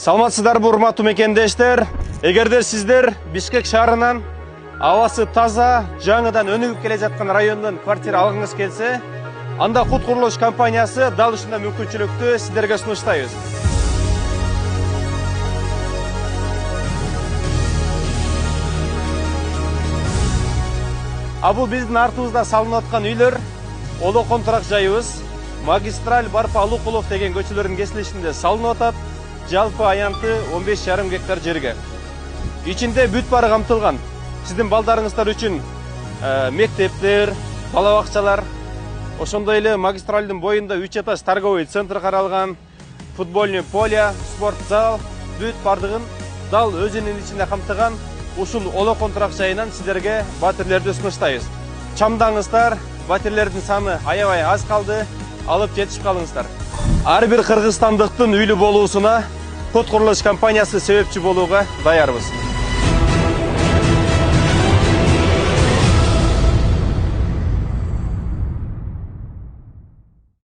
Саламатсыздарбы урматтуу мекендештер. Эгерде сиздер Бишкек шаарынан абасы таза, жаңыдан өнүгүп келе жаткан райондон квартира алгыңыз келсе, анда Кут курулуш компаниясы дал ушундай мүмкүнчүлүктү сиздерге сунуштайбыз. Бул биздин артыбызда салынып аткан үйлөр Олокон турак жайыбыз, магистраль Барпа Алукулов деген көчөлөрдүн кесилишинде салынып атат. Жалпы аянты 15,5 гектар жерге. Ичинде бүт бары камтылган. Сиздин балдарыңыздар үчүн мектептер, бала бакчалар, ошондой эле магистралдын боюнда 3 этаж торговый центр каралган, футбольный поле, спорт зал, бүт бардыгын дал өзүнүн ичинде камтыган ушул Олокон турак жайынан сиздерге батирлерди сунуштайбыз. Чамдаңыздар, батирлердин саны аябай аз калды, алып жетишип калыңыздар. Ар бир кыргызстандыктын үйлү болуусуна Кут курулуш компаниясы себепчи болууга даярбыз.